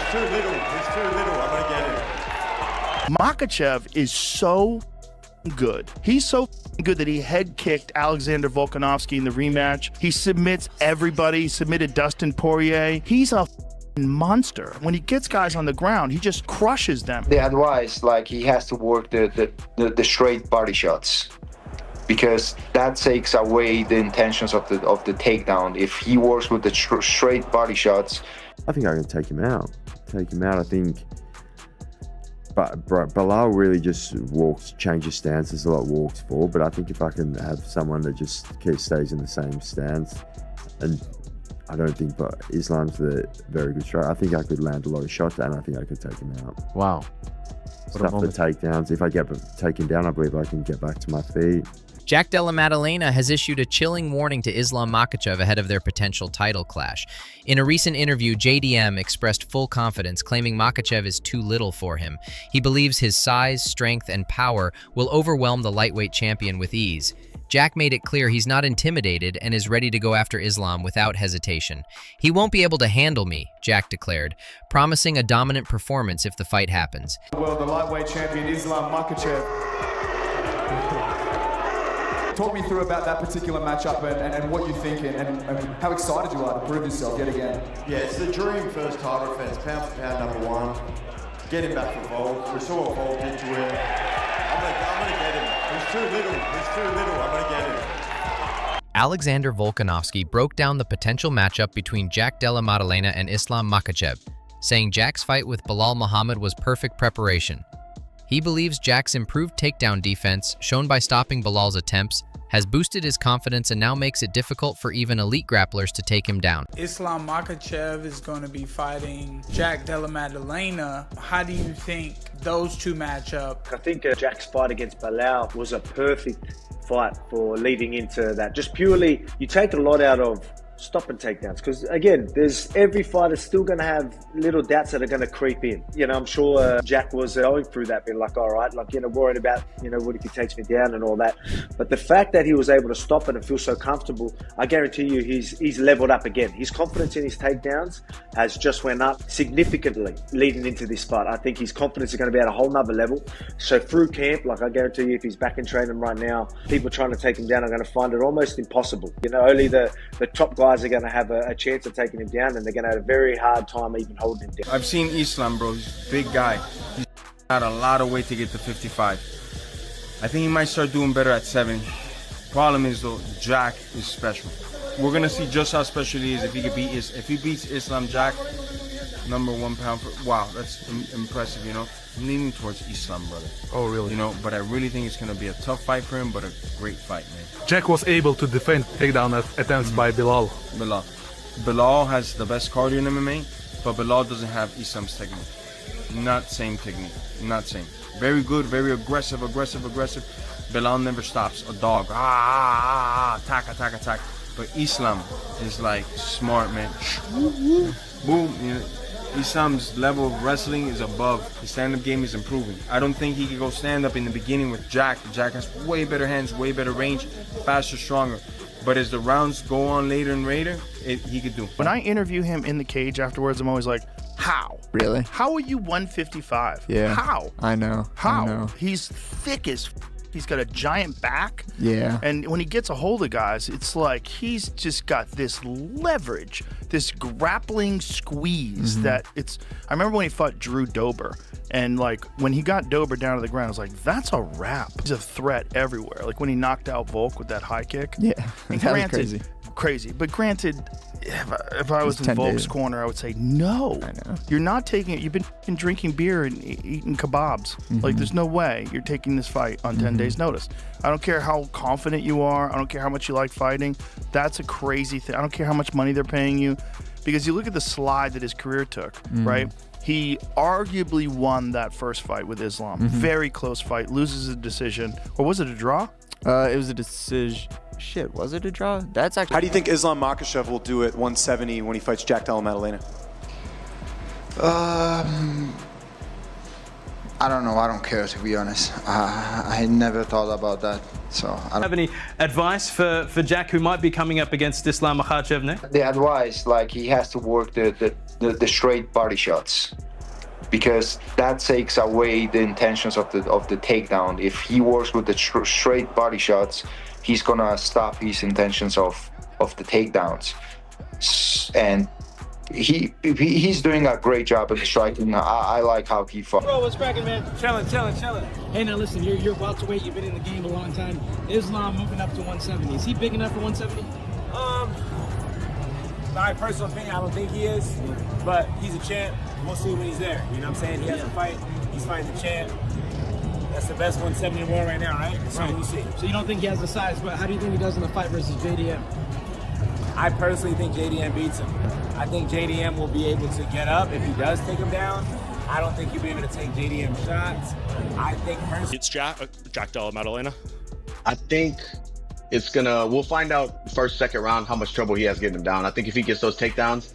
He's too little. He's too little. I'm going to get him. Makhachev is so good. He's so good that he head kicked Alexander Volkanovski in the rematch. He submits everybody. He submitted Dustin Poirier. He's a monster. When he gets guys on the ground, he just crushes them. The advice, like, he has to work the straight body shots, because that takes away the intentions of the takedown. If he works with the straight body shots, I think I can take him out. I think, but Belal really just changes stances a lot, walks forward. But I think if I can have someone that just stays in the same stance, and I don't think, but Islam's a very good striker. I think I could land a lot of shots, and I think I could take him out. Wow. Stuff the takedowns. If I get taken down, I believe I can get back to my feet. Jack Della Maddalena has issued a chilling warning to Islam Makhachev ahead of their potential title clash. In a recent interview, JDM expressed full confidence, claiming Makhachev is too little for him. He believes his size, strength, and power will overwhelm the lightweight champion with ease. Jack made it clear he's not intimidated and is ready to go after Islam without hesitation. He won't be able to handle me, Jack declared, promising a dominant performance if the fight happens. Well, the lightweight champion Islam Makhachev. Talk me through about that particular matchup and what you think and how excited you are to prove yourself yet again. Yeah, it's the dream first title defense, pound for pound #1. Get him back for Volk. We saw what Volk did to him. I'm gonna get him. He's too little. He's too little. I'm gonna get him. Alexander Volkanovski broke down the potential matchup between Jack Della Maddalena and Islam Makhachev, saying Jack's fight with Belal Muhammad was perfect preparation. He believes Jack's improved takedown defense, shown by stopping Belal's attempts, has boosted his confidence and now makes it difficult for even elite grapplers to take him down. Islam Makhachev is going to be fighting Jack Della Maddalena. How do you think those two match up? I think Jack's fight against Belal was a perfect fight for leading into that. Just purely, you take a lot out of stop and takedowns, because again, there's every fighter's still going to have little doubts that are going to creep in. I'm sure Jack was going through that, being like, all right, worried about, what if he takes me down and all that. But the fact that he was able to stop it and feel so comfortable, I guarantee you he's leveled up again. His confidence in his takedowns has just went up significantly leading into this fight. I think his confidence is going to be at a whole nother level. So through camp, I guarantee you, if he's back in training right now, people trying to take him down are going to find it almost impossible. Only the top guys are going to have a chance of taking him down, and they're going to have a very hard time even holding him down. I've seen Islam, bro. He's a big guy. He's got a lot of weight to get to 55. I think he might start doing better at 70. Problem is, though, Jack is special. We're going to see just how special he is if he beats Islam Jack, #1 pound for, wow, that's impressive, I'm leaning towards Islam, brother. Oh, really? But I really think it's going to be a tough fight for him, but a great fight, man. Jack was able to defend takedown attempts by Belal. Belal has the best cardio in MMA, but Belal doesn't have Islam's technique. Not same technique. Not same. Very good, very aggressive. Belal never stops. A dog. Attack. But Islam is like smart, man. Boom. Islam's level of wrestling is above. His stand-up game is improving. I don't think he could go stand-up in the beginning with Jack. Jack has way better hands, way better range, faster, stronger. But as the rounds go on later and later, he could do. When I interview him in the cage afterwards, I'm always like, how? Really? How are you 155? Yeah. How? I know. How? I know. He's thick as He's got a giant back. Yeah. And when he gets a hold of guys, it's like he's just got this leverage, this grappling squeeze that it's... I remember when he fought Drew Dober, and like when he got Dober down to the ground, I was like, that's a wrap. He's a threat everywhere. Like when he knocked out Volk with that high kick. Yeah, and that was crazy. Crazy. But granted, if I was in Volk's corner, I would say, no. I know. You're not taking it. You've been drinking beer and eating kebabs. Like, there's no way you're taking this fight on 10 days' notice. I don't care how confident you are. I don't care how much you like fighting. That's a crazy thing. I don't care how much money they're paying you. Because you look at the slide that his career took, right? He arguably won that first fight with Islam. Very close fight. Loses a decision. Or was it a draw? It was a decision. Shit, was it a draw? That's actually... How do you think Islam Makhachev will do at 170 when he fights Jack Della Maddalena? I don't know. I don't care, to be honest. I never thought about that. So I don't have any advice for Jack, who might be coming up against Islam Makhachev next? The advice, like, he has to work the straight body shots, because that takes away the intentions of the takedown. If he works with the straight body shots, he's gonna stop his intentions of the takedowns. And he's doing a great job in the striking. I like how he fought. Bro, what's cracking, man? Chilling. Hey, now listen, you're welterweight. You've been in the game a long time. Islam moving up to 170. Is he big enough for 170? My personal opinion, I don't think he is, but he's a champ. We'll see when he's there. You know what I'm saying? He has a fight. He's fighting the champ. That's the best 170 in the world right now, right? So we'll see. So you don't think he has the size, but how do you think he does in a fight versus JDM? I personally think JDM beats him. I think JDM will be able to get up if he does take him down. I don't think he'll be able to take JDM shots. I think personally... It's Jack Della Maddalena. I think we'll find out first, second round how much trouble he has getting him down. I think if he gets those takedowns,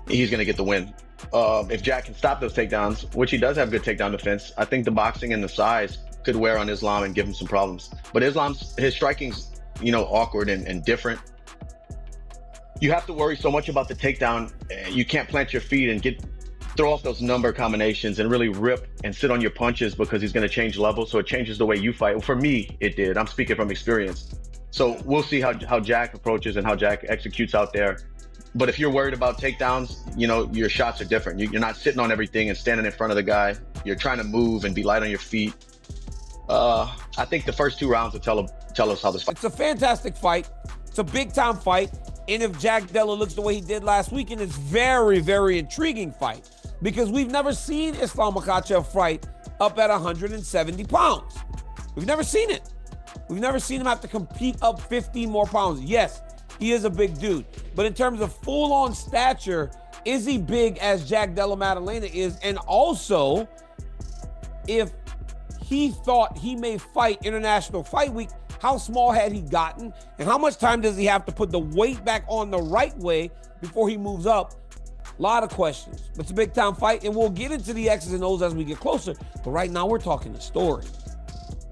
he's gonna get the win. If Jack can stop those takedowns, which he does have good takedown defense, I think the boxing and the size could wear on Islam and give him some problems. But his striking's, awkward and different. You have to worry so much about the takedown. You can't plant your feet and throw off those number combinations and really rip and sit on your punches, because he's going to change levels. So it changes the way you fight. Well, for me, it did. I'm speaking from experience. So we'll see how Jack approaches and how Jack executes out there. But if you're worried about takedowns, your shots are different. You're not sitting on everything and standing in front of the guy. You're trying to move and be light on your feet. I think the first 2 rounds will tell us how this fight. It's a fantastic fight. It's a big-time fight. And if Jack Della looks the way he did last weekend, it's very, very intriguing fight, because we've never seen Islam Makhachev fight up at 170 pounds. We've never seen it. We've never seen him have to compete up 15 more pounds. Yes, he is a big dude, but in terms of full-on stature, is he big as Jack Della Maddalena is? And also, if he thought he may fight International Fight Week, how small had he gotten? And how much time does he have to put the weight back on the right way before he moves up? A lot of questions. But it's a big time fight, and we'll get into the X's and O's as we get closer. But right now, we're talking the story.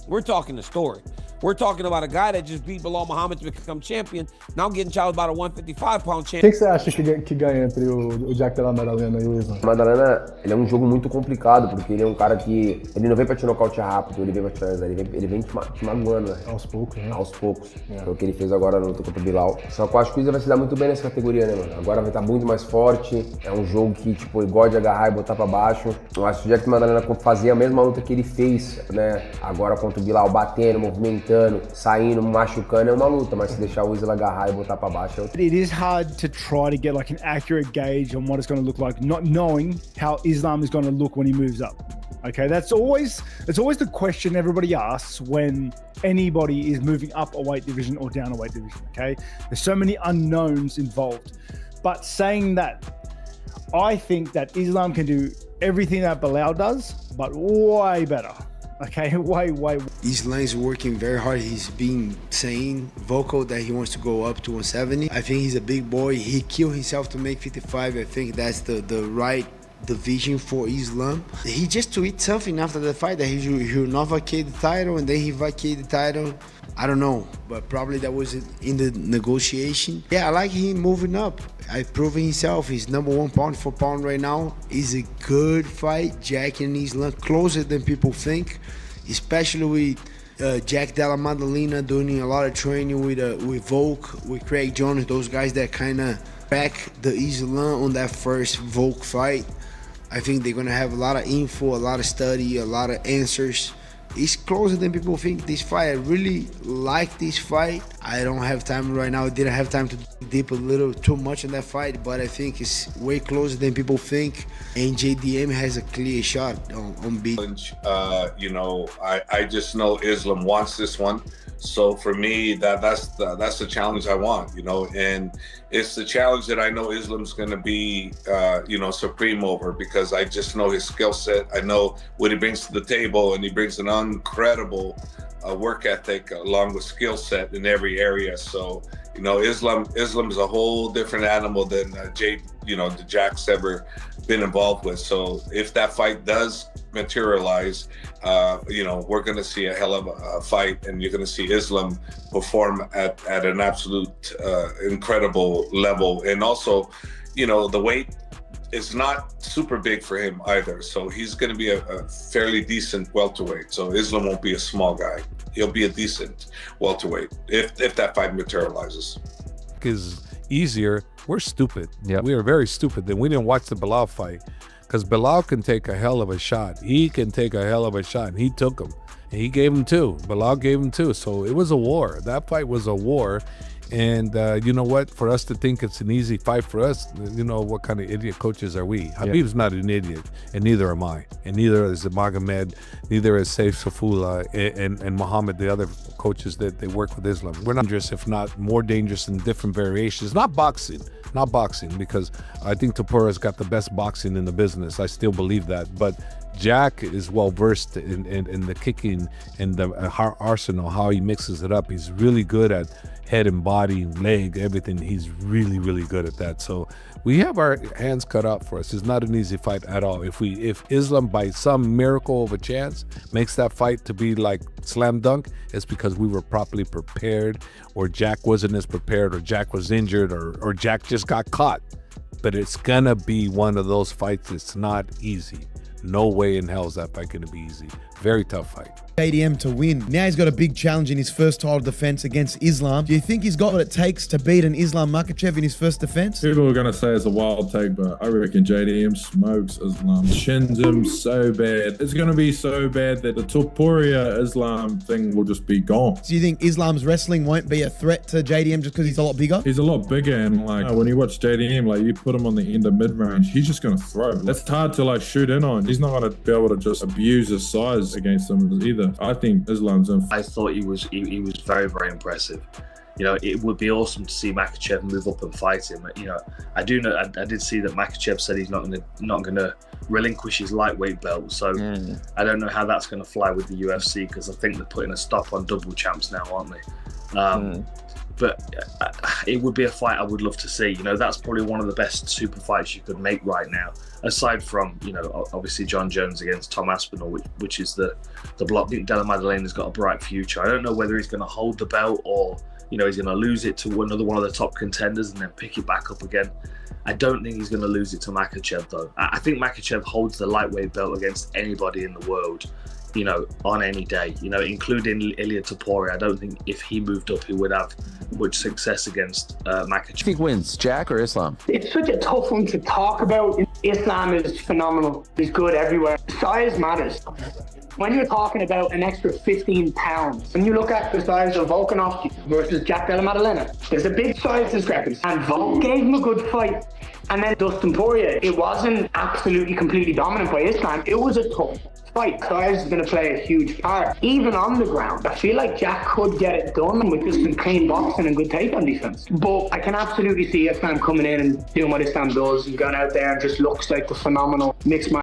We're talking the story. We're talking about a guy that just beat Bilal Muhammad to become champion, now getting challenged by a 155-pound champion. O que você acha que ganha entre o Jack Della Maddalena e o Islam? Maddalena, ele é um jogo muito complicado, porque ele é um cara que ele não vem pra te nocautear rápido, ele vem pra te finalizar, ele vem te magoando, né? Aos poucos, né? Aos poucos. Foi o que ele fez agora no luta contra o Bilal. Só que eu acho que o Islam vai se dar muito bem nessa categoria, né, mano? Agora vai estar muito mais forte, é um jogo que, ele gosta de agarrar e botar pra baixo. Eu acho que o Jack Maddalena fazia a mesma luta que ele fez, né? Agora contra o Bilal, batendo, movimentando, saindo, machucando, é uma luta, mas se deixar o Islam agarrar e botar pra baixo... It is hard to try to get like an accurate gauge on what it's going to look like, not knowing how Islam is going to look when he moves up. Okay, it's always the question everybody asks when anybody is moving up a weight division or down a weight division, okay? There's so many unknowns involved. But saying that, I think that Islam can do everything that Bilal does, but way better. Okay, way. Islam is working very hard. He's been saying vocal that he wants to go up to 170. I think he's a big boy. He killed himself to make 55. I think that's the right division for Islam. He just tweeted something after the fight that he will not vacate the title, and then he vacated the title. I don't know, but probably that was in the negotiation. Yeah, I like him moving up. I've proven himself. He's #1 pound for pound right now. It's a good fight. Jack and Islam closer than people think, especially with Jack Della Maddalena doing a lot of training with Volk, with Craig Jones, those guys that kind of back the Islam on that first Volk fight. I think they're gonna have a lot of info, a lot of study, a lot of answers. It's closer than people think, this fight. I really like this fight. I don't have time right now. I didn't have time to dip a little too much in that fight, but I think it's way closer than people think. And JDM has a clear shot on beating. I just know Islam wants this one. So for me, that's the challenge I want, and it's the challenge that I know Islam's going to be, supreme over, because I just know his skill set. I know what he brings to the table, and he brings an incredible work ethic along with skill set in every area. So, Islam's a whole different animal than Jack's ever been involved with. So if that fight does materialize, we're going to see a hell of a fight, and you're going to see Islam perform at an absolute incredible level. And also, the weight is not super big for him either. So he's going to be a fairly decent welterweight. So Islam won't be a small guy. He'll be a decent welterweight if that fight materializes. Is easier. We're stupid. We are very stupid. Then we didn't watch the Belal fight, because Belal can take a hell of a shot. He can take a hell of a shot, and he took him. And he gave him two. Belal gave him two. So it was a war. That fight was a war. And you know what? For us to think it's an easy fight for us, what kind of idiot coaches are we? Habib's not an idiot, and neither am I. And neither is Magomed, neither is Saif Safullah and Muhammad, the other coaches that they work with Islam. We're not dangerous, if not more dangerous in different variations. Not boxing, because I think Topuria got the best boxing in the business. I still believe that. But Jack is well versed in the kicking and the arsenal, how he mixes it up. He's really good at head and body, leg, everything. He's really, really good at that. So we have our hands cut out for us. It's not an easy fight at all. If Islam, by some miracle of a chance, makes that fight to be like slam dunk, it's because we were properly prepared, or Jack wasn't as prepared, or Jack was injured, or Jack just got caught. But it's gonna be one of those fights. It's not easy. No way in hell is that fight gonna be easy. Very tough fight. JDM to win. Now he's got a big challenge in his first title defense against Islam. Do you think he's got what it takes to beat an Islam Makhachev in his first defense? People are going to say it's a wild take, but I reckon JDM smokes Islam. Shins him so bad. It's going to be so bad that the Topuria Islam thing will just be gone. So you think Islam's wrestling won't be a threat to JDM just because he's a lot bigger? He's a lot bigger, and when you watch JDM, you put him on the end of mid-range, he's just going to throw. That's hard to shoot in on. He's not going to be able to just abuse his size against him either. I think Islam's in. I thought he was very, very impressive. It would be awesome to see Makhachev move up and fight him. I did see that Makhachev said he's not going to relinquish his lightweight belt. So I don't know how that's going to fly with the UFC, because I think they're putting a stop on double champs now, aren't they? But it would be a fight I would love to see. That's probably one of the best super fights you could make right now, aside from, obviously John Jones against Tom Aspinall, which is the block. I think Della Maddalena's got a bright future. I don't know whether he's going to hold the belt, or he's going to lose it to another one of the top contenders and then pick it back up again. I don't think he's going to lose it to Makhachev, though. I think Makhachev holds the lightweight belt against anybody in the world, on any day, including Ilia Topuria. I don't think if he moved up, he would have much success against Makhachev. Do you think wins, Jack or Islam? It's such a tough one to talk about. Islam is phenomenal. He's good everywhere. Size matters. When you're talking about an extra 15 pounds, when you look at the size of Volkanovski versus Jack Della Maddalena, there's a big size discrepancy. And Volk gave him a good fight. And then Dustin Poirier, it wasn't absolutely completely dominant by Islam. It was a tough fight. Size is going to play a huge part. Even on the ground, I feel like Jack could get it done with just some clean boxing and good takedown defense. But I can absolutely see Islam coming in and doing what Islam does and going out there and just looks like the phenomenal mixed match.